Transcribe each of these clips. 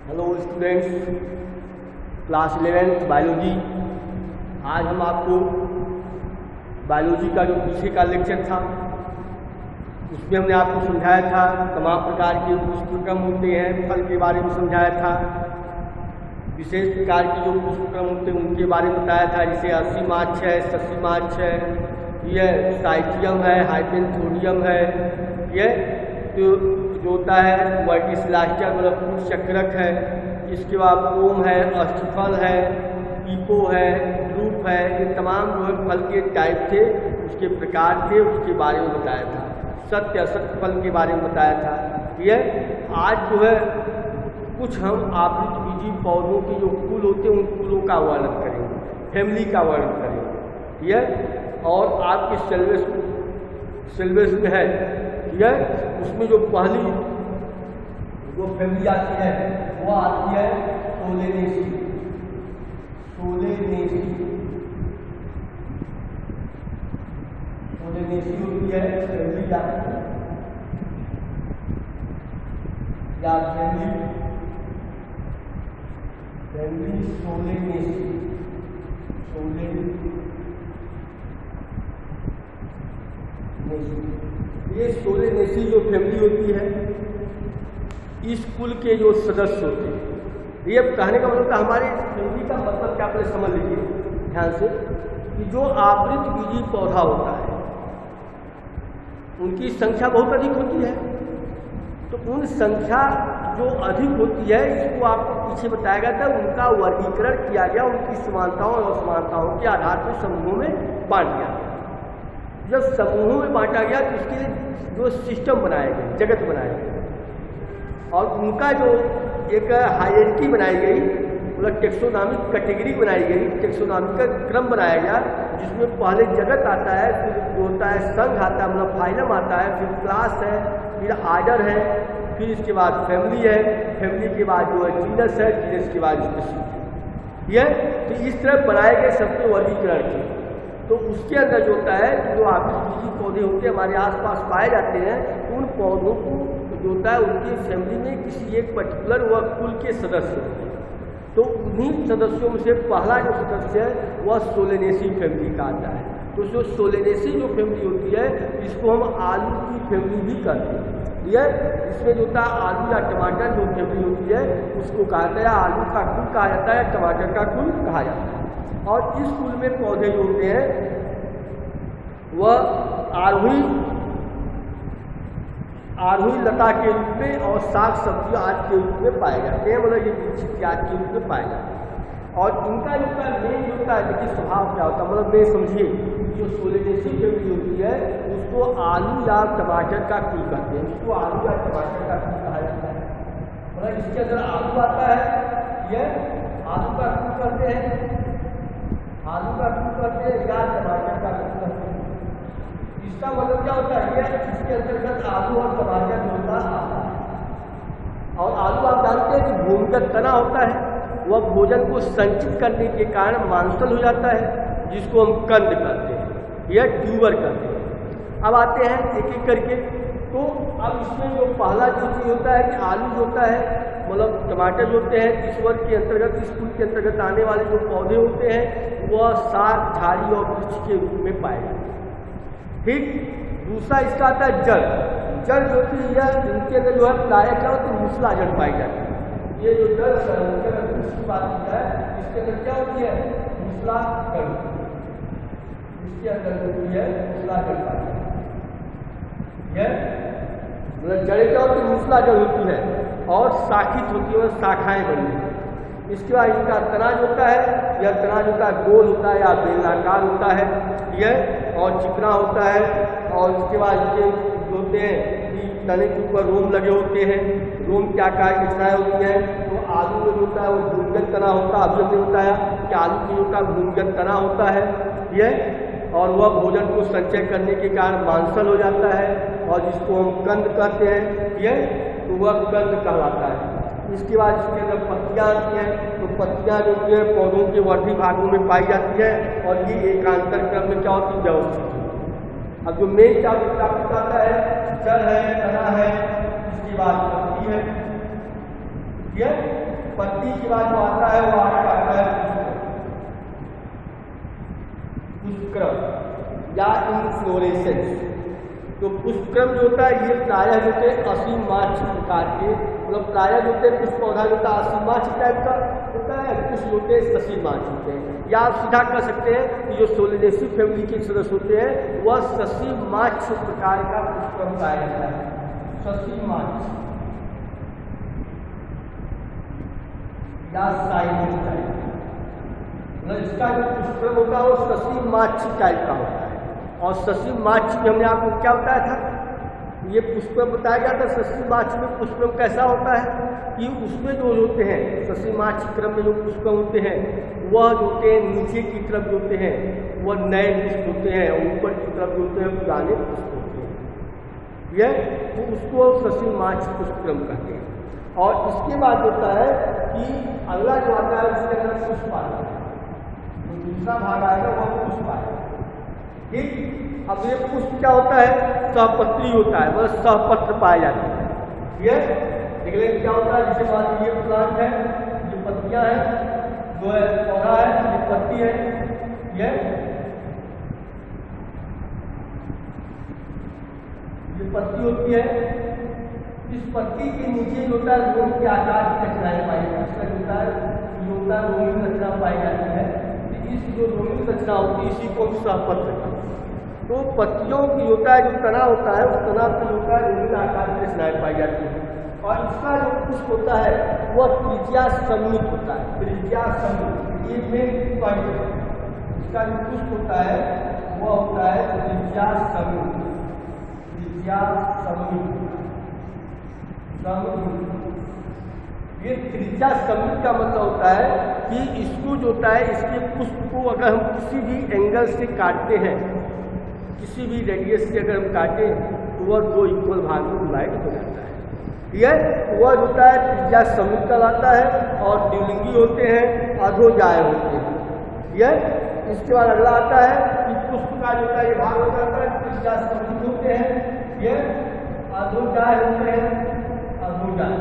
Hello students, class 11th biology. आज हम आपको बायोलॉजी का जो पीछे का लेक्चर था उसमें हमने आपको समझाया था तमाम प्रकार के पुष्पक्रम होते हैं, फल के बारे में समझाया था। विशेष प्रकार के जो पुष्पक्रम होते हैं उनके बारे में बताया था, जैसे असीमाक्ष है, ससीमाक्ष है, यह साइटियम है, हाइपेंथोडियम है, यह तो जो होता है वर्टिसिलास्टर मतलब फूट चक्रक है। इसके बाद ओम है, अष्टफल है, पीपो है, ड्रूप है। ये तमाम जो है फल के टाइप थे, उसके प्रकार थे, उसके बारे में बताया था। सत्य असत्य फल के बारे में बताया था। यह आज जो है कुछ हम आवृत बीजी पौधों के जो कुल होते हैं उन कुलों का वर्णन करेंगे, फैमिली का वर्णन करेंगे। यह और आपके सिलेबस में है यह, उसमें जो पहली जो फैमिली आती है वो आती है सोलेनेसी। सोलेनेसी होती है फैमिली आती है या फैमिली सोलेनेसी। ये सोलेनेसी जो फैमिली होती है, इस कुल के जो सदस्य होते हैं, ये कहने का मतलब हमारे फैमिली का मतलब क्या आपने समझ लीजिए ध्यान से कि जो आवृत बीजी पौधा होता है उनकी संख्या बहुत अधिक होती है। तो उन संख्या जो अधिक होती है इसको आपको पीछे बताया गया था, उनका वर्गीकरण किया गया, उनकी समानताओं और असमानताओं के आधार पर समूहों में बांट दिया गया। जब समूहों में बांटा गया तो उसके लिए जो सिस्टम बनाए गए, जगत बनाए गए और उनका जो एक हायरार्की बनाई गई, मतलब टेक्सोनॉमिक कैटेगरी बनाई गई, टेक्सोनॉमिक का क्रम बनाया गया, जिसमें पहले जगत आता है, फिर जो होता है संघ आता है, मतलब फाइलम आता है, फिर क्लास है, फिर आर्डर है, फिर इसके बाद फैमिली है, फैमिली के बाद जो है जीनस है, जीनस के बाद स्पीशीज है। यह तो इस तरह बनाए गए सबके वर्गीकरण के। तो उसके अंदर जो होता है जो आवृत बीजी पौधे होते हैं हमारे आसपास पाए जाते हैं, उन पौधों को जो होता है उनकी फैमिली में किसी एक पर्टिकुलर वह कुल के सदस्य होते हैं। तो उन्हीं सदस्यों में से पहला जो सदस्य है वह सोलेनेसी फैमिली का आता है। तो जो सोलेनेसी जो फैमिली होती है इसको हम आलू की फैमिली भी कहते हैं। यह इसमें जो होता है आलू या टमाटर जो फैमिली होती है उसको कहा जाता है, आलू का कुल कहा जाता है, टमाटर का कुल कहा जाता है। और इस कुल में पौधे जो होते हैं वह आरोही लता के रूप में और साग सब्जी आदि के रूप में पाए जाते हैं, मतलब ये वृक्ष इत्यादि के रूप में पाए जाते हैं। और इनका जो मेन जो होता है देखिए स्वभाव क्या होता है, मतलब मैं समझिए जो सोलेनेसी फैमिली होती है उसको आलू या टमाटर का कुल कहते हैं, उसको आलू या टमाटर का कुल कहा जाता है। मतलब इसके अंदर आलू आता है, यह आलू का कुल कहते हैं, आलू का कुल कहते हैं या टमाटर का कुल कहते हैं। इसका मतलब क्या होता है, यह इसके अंतर्गत आलू और टमाटर होता आता है। और आलू आप जानते हैं कि भूमिगत तना होता है, वह भोजन को संचित करने के कारण मांसल हो जाता है, जिसको हम कंद कहते हैं, यह ट्यूबर कहते हैं। अब आते हैं एक एक करके। तो अब इसमें जो पहला जो चीज होता है कि आलू जो होता है मतलब टमाटर जो होते हैं इस वर्ग के अंतर्गत, इस कुल के अंतर्गत आने वाले जो पौधे होते हैं वह साग, झाड़ी और वृक्ष के रूप में पाए जाते हैं। ठीक। दूसरा इसका आता है जड़। जड़ जो होती है इनके अंदर जो है प्रायः क्या होती है, मूसला जड़ पाई जाती है। ये जो जड़ दूसरी बात है इसके अंदर क्या होती है, मूसला जड़, इसके अंदर जो है मूसला जड़ पाई जाती है। मतलब जड़ें क्या होती है, मूसला जड़ होती है और शाखित होती है, शाखाएं बनती हैं। इसके बाद इनका तना जो होता है, यह तना जो होता है गोल होता है या बेलनाकार होता है यह, और चिकना होता है। और इसके बाद ये होते हैं कि तने के ऊपर रोम लगे होते हैं, रोम क्या कार्य रचनाएँ होती हैं। तो आलू में जो होता है वो भूमिगत तना होता है, अभी हमने बताया कि आलू में का भूमिगत तना होता है यह, और वह भोजन को संचय करने के कारण मांसल हो जाता है और जिसको हम कंद कहते हैं यह, तो वह कंद कहलाता है। इसके बाद इसके अंदर पत्तियाँ आती हैं, तो पत्तियाँ जो है पौधों के वर्धी भागों में पाई जाती है और ये एकांतर क्रम में क्या होती है, व्यवस्थित होती है। अब जो मेन टॉपिक आता है जड़ है, तना है, इसके बाद पत्ती है, ठीक है। पत्ती के बाद जो आता है वो आता है पुष्पक्रम या इन्फ्लोरेसेंस। तो पुष्पक्रम जो होता है ये प्रायः जो होते हैं असीमाक्ष प्रकार के, मतलब प्रायः जो होते हैं कुछ पौधा जो होता है असीमाक्ष टाइप का होता है, कुछ होते हैं ससीमाक्ष होते हैं। या आप सीधा कर सकते हैं कि जो सोलेनेसी फैमिली के सदस्य होते हैं वह ससीमाक्ष प्रकार का पुष्पक्रम पाया जाता है। ससीमाक्ष या साइनिक टाइप, मतलब इसका जो पुष्पक्रम होता है वो ससीमाक्ष टाइप का होता है। और ससीमाक्ष में हमने आपको क्या बताया था, ये पुष्पक्रम बताया गया था। ससीमाक्ष में पुष्पक्रम कैसा होता है कि उसमें जो होते हैं ससीमाक्ष क्रम में जो पुष्पक्रम होते हैं वह जो होते हैं नीचे की तरफ जो होते हैं वह नए पुष्प होते हैं, ऊपर की तरफ जो होते हैं पुराने पुष्प होते हैं। यह तो उसको ससीमाक्ष पुष्पक्रम कहते हैं। और इसके बाद होता है कि अगला जो आता है उसके अंदर पुष्प आता है, तो दूसरा भाग आएगा वह पुष्प आएगा। ठीक, अब ये पुष्प क्या होता है, सहपत्री होता है, वह सहपत्र पाए जाते हैं। ये देख लें क्या होता है, जैसे मान लीजिए प्लांट है, ये पत्तियां हैं, जो है पौधा है, ये पत्ती है, ये पत्ती होती है। इस पत्ती के नीचे जो होता है रोम के आकार की रचनाएं पाई जाती है, इसका जो होता है रोमिंग रचना पाई जाती है। इस जो रोमिंग रचना होती है इसी को सहपत्र कहते हैं। तो पत्तियों की होता है जो तना होता है उस तना पर होता है रोमिंग आकार की रचनाएं पाई जाती है। और इसका जो पुष्प होता है वह त्रिज्या सममित होता है। त्रिज्या सममित ये मेन पॉइंट है। इसका जो पुष्प होता है वह होता है त्रिज्या सममित। त्रिज्या सममित ये त्रिज्या सममित का मतलब होता है कि इसको जो होता है इसके पुष्प को अगर हम किसी भी एंगल से काटते हैं, किसी भी रेडियस से अगर हम काटें तो वह दो इक्वल भाग में डिवाइड हो जाता है। यह वह होता है त्रिज्या सममित कहलाता है। और द्विलिंगी होते हैं, अधोजाय होते हैं। यह इसके बाद अगला आता है कि पुष्प का जो होता है ये भाग हो जाता है, त्रिज्या सममित होते हैं, यह अधोजाय होते हैं। अधोजाय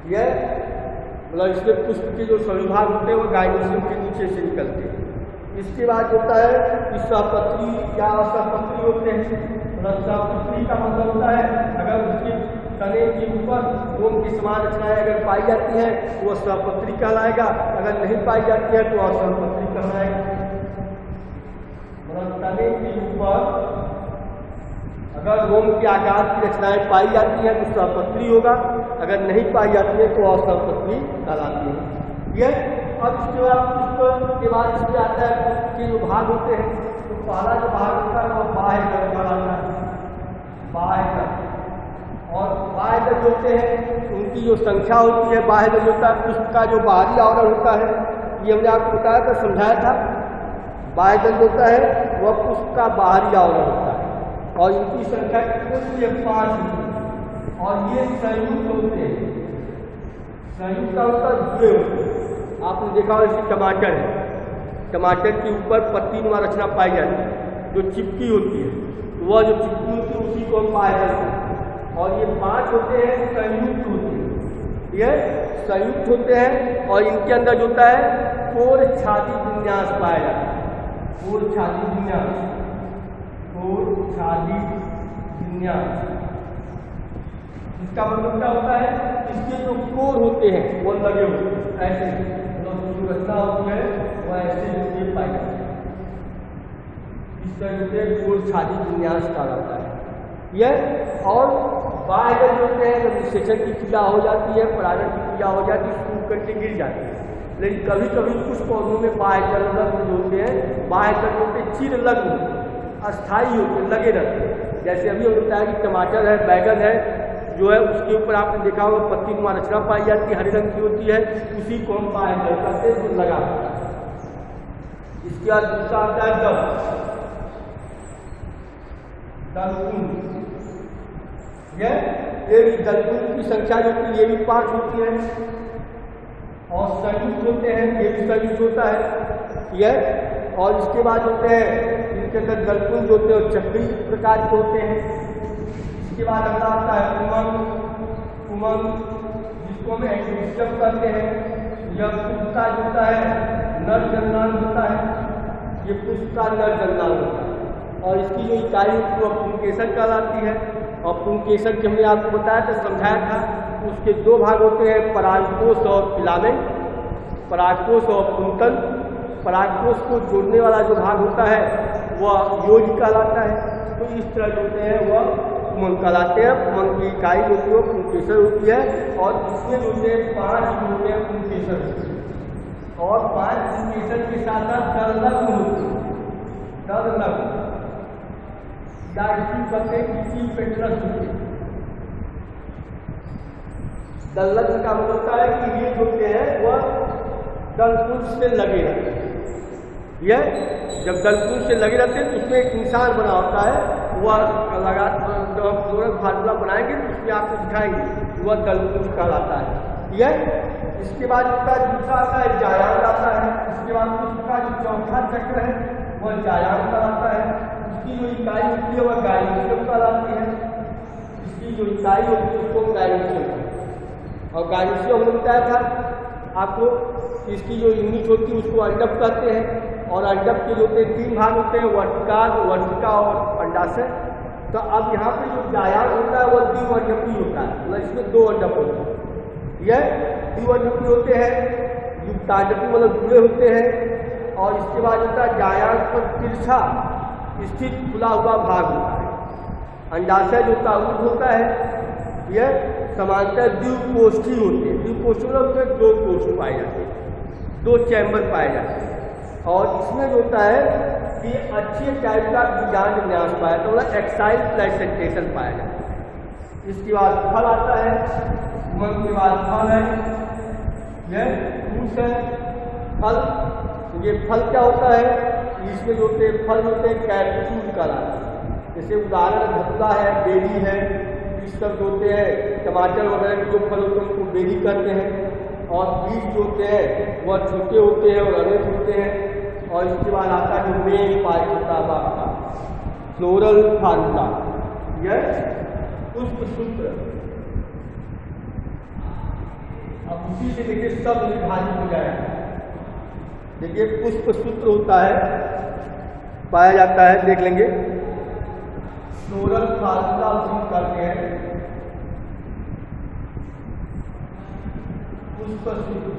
यह मतलब इसके पुष्प के जो सभी भाग होते हैं वो गाइनोसियम के नीचे से निकलते हैं। इसके बाद होता है कि सहपत्री या असहपत्री होते हैं। सहपत्री का मतलब होता है अगर उसके तने के ऊपर रोम की समान रचनाएं अगर पाई जाती हैं तो वह सहपत्री कहलाएगा, अगर नहीं पाई जाती है तो असहपत्री कहलाएगा। मतलब तने के ऊपर अगर रोम के आकार की रचनाएं पाई जाती हैं तो सहपत्री होगा, अगर नहीं पाई जाती है तो असहपत्री कहलाती है। यह अब इसके बाद पुष्प के बाद इसमें आता है पुष्प के जो भाग होते हैं, तो पहला जो भाग होता है वो बाह्य दल कहलाता है। बाह्य दल और बाह्य दल होते हैं उनकी जो संख्या होती है, बाह्य दल होता है पुष्प का जो बाहरी आवरण होता है, ये हमने आपको बताया था, समझाया था। बाह्य दल होता है वह पुष्प का बाहरी आवरण होता है और इनकी संख्या कितनी है, 5 होती है। और ये संयुक्त होते हैं, संयुक्त का मतलब जुड़े होते हैं। आपने देखा हो जैसे टमाटर है, टमाटर के ऊपर पत्ती नुमा रचना पाई जाती है जो चिपकी होती है, तो वह जो चिपकी होती है उसी को हम पाए जाते हैं। और ये 5 होते हैं संयुक्त होते हैं, यह संयुक्त होते हैं और इनके अंदर जो होता है कोर छादी विन्यास पाया जाता है। कोर छादी विन्यास, कोर छादी विन्यास इसका मतलब क्या होता है, इसके जो कोर होते हैं वो लगे होते हैं ऐसे, जो रचना होती है वह ऐसे होती पाई जाती है। इस तरह से कोर छादी विन्यास का होता है यह। और बाह्य दल होते हैं जब निषेचन की क्रिया हो जाती है, परागण की क्रिया हो जाती है, सूख करके गिर जाती है। लेकिन कभी कभी कुछ पौधों में बाह्य दल लग्न जो होते हैं, बाह्य दल होते चिर लग्न अस्थायी होते, लगे रहते हैं। जैसे अभी होता है कि टमाटर है, बैगन है, जो है उसके ऊपर आपने देखा होगा पत्ती नुमा रचना पाई जाती है, हरे रंग की होती है, उसी को हम बाह्य दल कहते हैं, जो लगा होता है। इसके बाद दूसरा आता है दलकुंड। ये भी दलकुंड की संख्या जो होती है ये भी 5 होती है। और संयुक्त होते हैं, ये भी संयुक्त होता है यह। और इसके बाद होते हैं इनके अंदर दलकुंड होते हैं चक्री प्रकार के होते हैं। इसके बाद अगला आता है उमंग। उमंग उसको हम एंडोस्टम कहते हैं। यह पुष्पका होता है नर जननांग होता है, ये पुष्पका नर जननांग होता है। और इसकी जो इकाई होती है वह पुंकेसर कहलाती है। और पुंकेसर की हमने आपको बताया था, समझाया था, उसके दो भाग होते हैं, परागकोश और फिलामेंट, परागकोश और कुंतल। परागकोश को जोड़ने वाला जो भाग होता है वह योज कहलाता है। तो इस तरह जो होते हैं वह पुमंग कहलाते हैं। पुमंग की इकाई होती है वो पुंकेसर होती है। और इसमें जो होते हैं 5 जो होते हैं पुंकेसर होते हैं। और 5 पुंकेसर के साथ साथ दलनग्न होते हैं। दलनग्न या इसकी कहते हैं किसी पेट्रस होते हैं। दलनग्न का मतलब होता है कि ये होते हैं वह दलपुंज से लगे रहते हैं। यह जब दलपुंज से लगे रहते हैं तो उसमें एक निशान बना होता है, वह लगा जब हम फ्लोरल फार्मूला बनाएंगे तो उसमें आपको दिखाएंगे, वह दलपुंज कहलाता है। यह इसके बाद उसका दूसरा आता है जायान आता है। इसके बाद उसका जो चौथा चक्र है वह जायान कहलाता है। इसकी जो इकाई होती है वह गाइनिशियम कहलाती है। इसकी जो इकाई होती है उसको गाइनिशियम, और गाइनिशियम हमने बताया था आपको, इसकी जो यूनिट होती है उसको अंडप कहते हैं। और अंडप के जो होते हैं 3 भाग होते हैं, वर्तिका और अंडाशय। तो अब यहाँ पे जो जायान होता है वह द्विवर्णपी होता है, मतलब इसमें 2 अंडप होते हैं। यह द्विवर्णपी होते हैं, युक्तांडपी मतलब जुड़े होते हैं। और इसके बाद होता है जायान पर तिरछा स्थित खुला हुआ भाग होता है। अंडाशय जो होता है यह समांतर द्विकोष्ठी होते हैं। द्विकोष्ठी मतलब 2 कोष्ठ पाए जाते हैं, 2 चैम्बर पाए जाते हैं। और इसमें जो होता है कि अच्छे टाइप का बीजांड विन्यास पाया जाता है, मतलब एक्साइल प्लेसेंटेशन पाया जाता है। इसके बाद फल आता है, पुमंग के बाद फल है, यह फ्रूट है। फल, ये फल क्या होता है, इसमें जो होते हैं फल होते हैं कैप्सूल कहलाते हैं। जैसे उदाहरण धतूरा है, बेरी है, इस सब जो होते हैं टमाटर वगैरह के जो फल होते हैं उनको बेरी कहते हैं। और बीज जो होते हैं वह छोटे होते हैं और अनेक होते हैं। और इसके बाद आता है जो मेन पार्ट होता है आपका फ्लोरल फार्मूला, यह पुष्पसूत्र। अब उसी से देखिए सब विभाजित हो जाएगा। देखिए पुष्पसूत्र होता है, पाया जाता है, देख लेंगे फ्लोरल फार्मूला उसी करते हैं पुष्पसूत्र।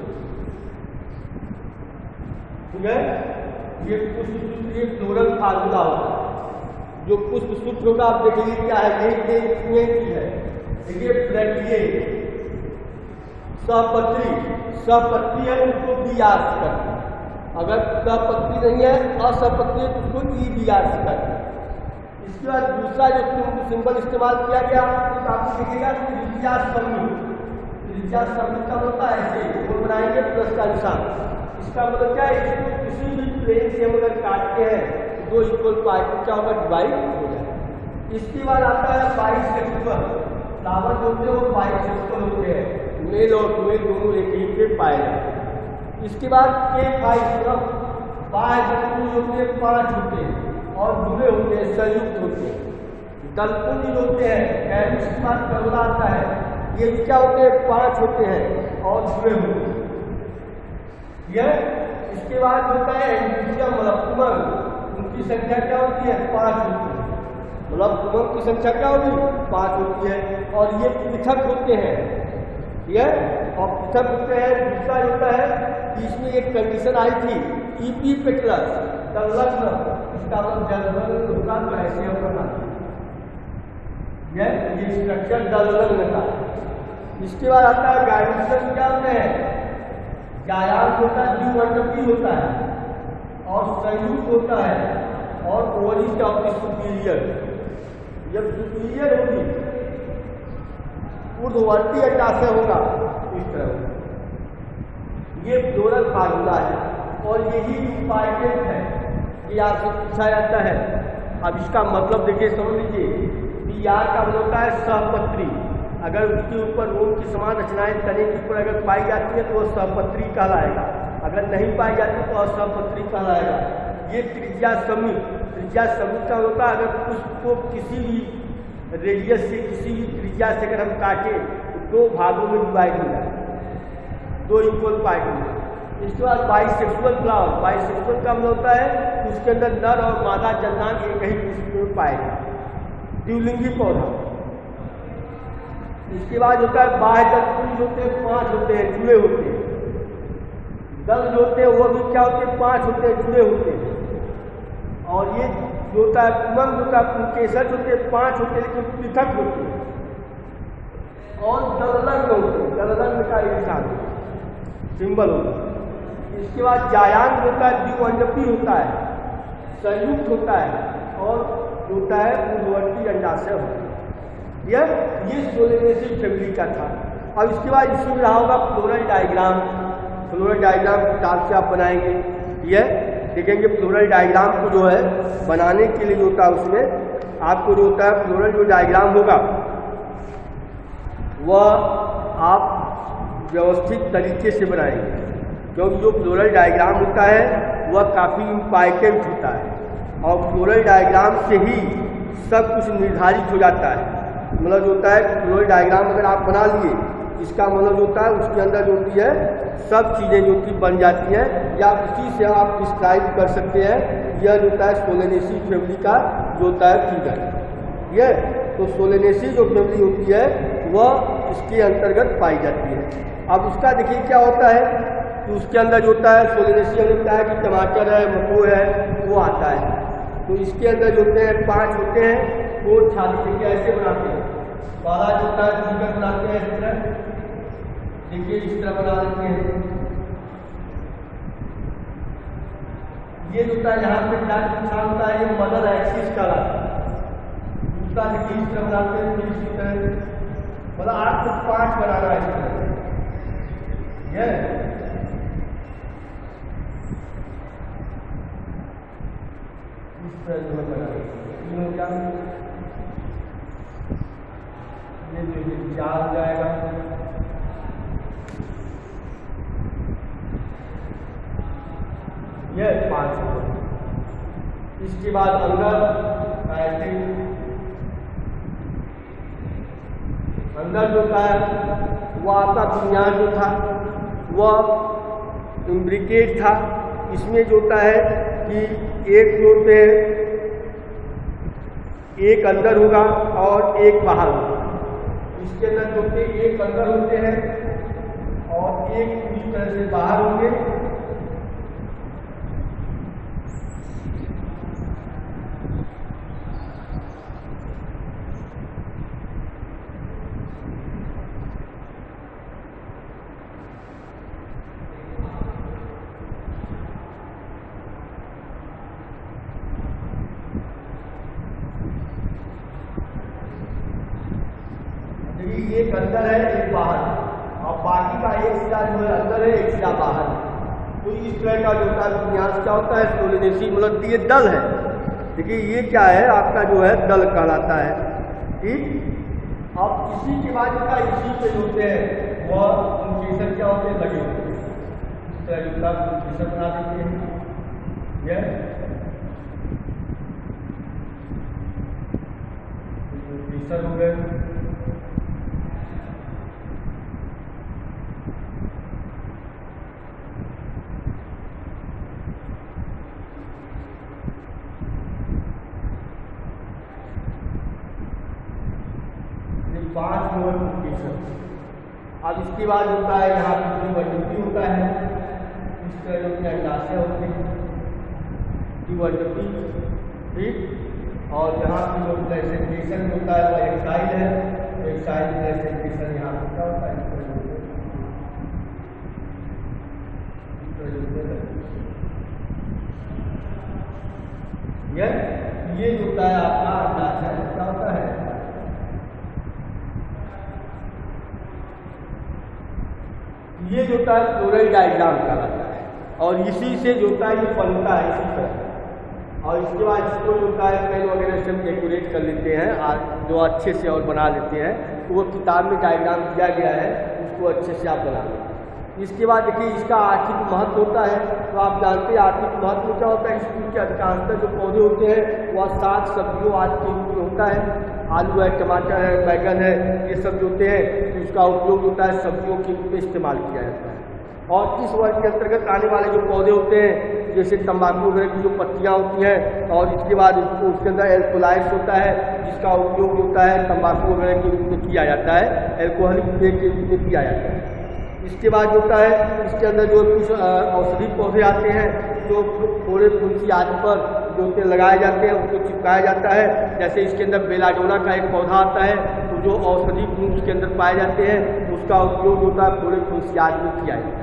ठीक है, ये पुष्पसूत्र ये फ्लोरल फार्मूला होता है। जो पुष्पसूत्र होगा आप देखिए क्या है, ये की है। देखिए प्रक्रिया सहपत्री है उसको बीआर से करते हैं। अगर सहपत्री नहीं है, असहपत्री है तो उसको ईबीआर से करते हैं। इसके बाद दूसरा जो सिंबल इस्तेमाल किया गया तो आपको दिखेगा त्रिज्या समूह। त्रिज्या समूह का होता है ऐसे वो बनाएंगे प्लस का निशान। इसका मतलब क्या है, इसको किसी भी प्लेन से हम अगर काटते हैं तो 2 इक्वल पार्ट क्या होगा, डिवाइड हो जाएगा। इसके बाद आता है बाइसेक्सुअल। फ्लावर जो होते हैं वो बाइसेक्सुअल होते हैं, मेल और फीमेल दोनों एक ही पे पाए जाते हैं। इसके बाद एक बाह्य दलपुंज होते हैं 5 होते हैं और जुड़े होते हैं, संयुक्त होते हैं। दलपुंज होते हैं, कैरिस के बाद करोला आता है, ये भी क्या होते हैं 5 होते हैं और जुड़े होते हैं। यह इसके बाद होता है एंडोस्टम मतलब पुमंग, उनकी संख्या क्या होती है 5 होती है। मतलब पुमंग की संख्या क्या होगी 5 होती है। और ये पृथक होते हैं, यह और पृथक होते हैं। दूसरा होता है कि इसमें एक कंडीशन आई थी ईपी पेट्रस संलग्न, इसका मतलब जलवल होगा तो ऐसे हम बनाते हैं। ये स्ट्रक्चर दललग्न का। इसके बाद आता है गाइनिशियम, क्या होते हैं जायान होता है, द्विवर्णपी होता है और संयुक्त होता है। और ओवरी ऑफ द सुपीरियर, जब सुपीरियर होगी ऊर्ध्ववर्ती अंडाशय होगा इस तरह होगा। ये फ्लोरल फार्मूला है और यही इंपॉर्टेंट है कि आपसे पूछा जाता है। अब इसका मतलब देखिए समझ लीजिए, बीआर का मतलब होता है सहपत्री। अगर उसके ऊपर रोम की समान रचनाएं तने के ऊपर अगर पाई जाती है तो वह सहपत्री कहलाएगा, अगर नहीं पाई जाती तो असहपत्री कहलाएगा। ये त्रिज्या समूह, त्रिज्या समूह का होता है अगर पुष्प को किसी भी रेडियस से किसी भी त्रिज्या से अगर हम काटें तो 2 भागों में डिवाइड हो जाए, 2 इक्वल पार्ट में। इसके बाद बाइसेक्सुअल फ्लावर, बाइसेक्सुअल का मतलब होता है कि उसके अंदर नर और मादा जन्मांग एक ही किस्म में पाएगा। द्विलिंगी पौधा। इसके बाद होता है बाह्य दल, कुल होते हैं 5 होते हैं, जुड़े होते हैं। दल जो होते हैं वो भी क्या होते हैं, 5 होते हैं, जुड़े होते हैं। और ये जो होता है पुंग होता है, पुंकेसर होते हैं 5 होते हैं लेकिन पृथक होते हैं। और दलरंग होते हैं, दलरंग का निशान सिंबल होता है। इसके बाद जायांग होता है, द्विअंडपी होता है, संयुक्त होता है और होता है पूर्ववर्ती अंडाशय होता है। ये सोलेनेसी फैमिली का था। अब इसके बाद इसमें रहा होगा फ्लोरल डायग्राम। फ्लोरल डायग्राम किताब से आप बनाएंगे, यह देखेंगे फ्लोरल डायग्राम को जो है बनाने के लिए जो होता है उसमें आपको जो होता है फ्लोरल जो डायग्राम होगा वह आप व्यवस्थित तरीके से बनाएंगे, क्योंकि जो फ्लोरल डायग्राम होता है वह काफ़ी इम्पॉर्टेंट होता है और फ्लोरल डायग्राम से ही सब कुछ निर्धारित हो जाता है। मतलब होता है फ्लोरल डायग्राम अगर आप बना लिए, इसका मतलब होता है उसके अंदर जो होती है सब चीज़ें जो कि बन जाती हैं, या उसी से आप डिस्क्राइब कर सकते हैं। यह जो होता है सोलेनेसी फैमिली का जो होता है फिगर। यह तो सोलेनेसी जो फैमिली होती है वह इसके अंतर्गत पाई जाती है। अब उसका देखिए क्या होता है कि उसके अंदर जो होता है सोलेनेसी में होता है कि टमाटर है, मको है, वो आता है। तो इसके अंदर जो होते हैं 5 होते हैं, वो छाती देखिए ऐसे बनाते हैं। पहला जो होता है फिगर बनाते हैं इस तरह, देखिए इस तरह बना देते हैं। ये जो होता है यहाँ पे डार्क निशान होता है, ये मदर एक्सिस का दूसरा देखिए इस तरह बनाते हैं, फिर इसी तरह मतलब 8 से 5 बनाना है इस तरह। इस तरह जो है बना ये जो 4 हो जाएगा। यह 5 होगा। इसके बाद अंदर ऐसे अंदर जो था वह आपका विन्यास जो था वह इम्ब्रिकेट था। इसमें जो होता है कि एक फ्लोर पे एक अंदर होगा और एक बाहर होगा। इसके अंदर जो होते एक अंदर होते हैं और एक पूरी तरह से बाहर होंगे। एक अंदर है एक बाहर, और बाकी का एक सिरा जो है अंदर है, एक सिरा बाहर है। तो इस तरह का जो होता है विन्यास क्या होता है सोलेनेसी, मतलब ये दल है। देखिए ये क्या है आपका जो है दल कहलाता है। ठीक। अब इसी के बाद का इसी पे होते हैं वह पुंकेसर क्या होते हैं, लगे होते हैं। इस तरह का पुंकेसर बना देते हैं। यह पुंकेसर हो गए। अब इसके बाद होता है यहाँ पे ट्यूबरडपी होता है। इस तरह जो कि अंडाशय होते हैं ट्यूबरडपी। ठीक। और यहाँ पे जो प्रेजेंटेशन होता है वह एक्साइल है। तो एक्साइल प्रेजेंटेशन यहाँ पे क्या होता है, ये जो होता है आपका अंडाशय क्या होता है, ये जो होता है फ्लोरल डायग्राम कहलाता है। और इसी से जो होता है ये बनता है इसी तरह। और इसके बाद इसको जो होता है पेन वगैरह से हम डेकोरेट कर लेते हैं, जो अच्छे से और बना लेते हैं। तो वो किताब में डायग्राम दिया गया है, उसको अच्छे से आप बना लें। इसके बाद देखिए इसका आर्थिक महत्व होता है। तो आप जानते हैं आर्थिक महत्व क्या होता है। इसके अधिकांशतः जो पौधे होते हैं वह साग सब्जियों आदि के रूप में होता है। आलू है, टमाटर है, बैगन है, ये सब जो होते हैं तो इसका उपयोग होता है सब्जियों के रूप में इस्तेमाल किया जाता है। और इस वर्ग के अंतर्गत आने वाले जो पौधे होते हैं जैसे तंबाकू वगैरह की जो पत्तियाँ होती हैं और इसके बाद उसके अंदर एल्कोलाइड्स होता है जिसका उपयोग होता है तंबाकू वगैरह के रूप में किया जाता है, अल्कोहलिक पेय के रूप में किया जाता है। इसके बाद जो होता है इसके अंदर जो कुछ औषधि पौधे आते हैं जो थोड़े तुलसी आदि पर जो होते लगाए जाते हैं उसको चिपकाया जाता है। जैसे इसके अंदर बेलाडोना का एक पौधा आता है तो जो औषधि गुण उसके अंदर पाए जाते हैं उसका उपयोग होता है थोड़े तुलसी आदि में किया जाता है।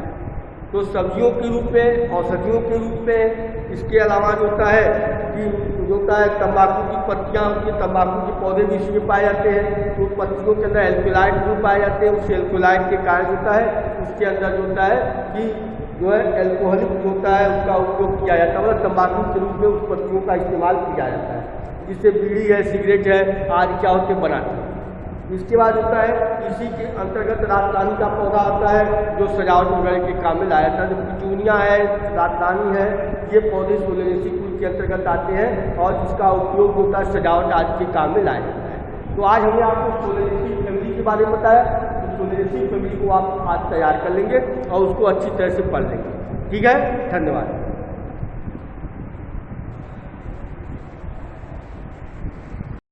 तो सब्जियों के रूप में, औषधियों के रूप में, इसके अलावा जो होता है कि जो होता है तंबाकू की पत्तियाँ होती हैं, तंबाकू के पौधे भी इसमें पाए जाते हैं तो पत्तियों के अंदर एल्कोलाइड भी पाए जाते हैं। उस एल्कोलाइड के कारण होता है उसके अंदर जो होता है कि जो है एल्कोहलिक जो होता है उसका उपयोग किया जाता है, मतलब तंबाकू के रूप में उस पत्तियों का इस्तेमाल किया जाता है जिससे बीड़ी है, सिगरेट है आदि क्या होते बनाते हैं। इसके बाद होता है इसी के अंतर्गत रातरानी का पौधा आता है जो सजावट वगैरह के काम में लाया जाता है। जो पिटूनिया है, रातरानी है, ये पौधे सोलेनेसी कुल के अंतर्गत आते हैं और इसका उपयोग होता है सजावट आदि के काम में लाया जाता है। तो आज हमने आपको सोलेनेसी फैमिली के बारे में बताया। तो सोलेनेसी फैमिली को आप आज तैयार कर लेंगे और उसको अच्छी तरह से पढ़ लेंगे। ठीक है, धन्यवाद।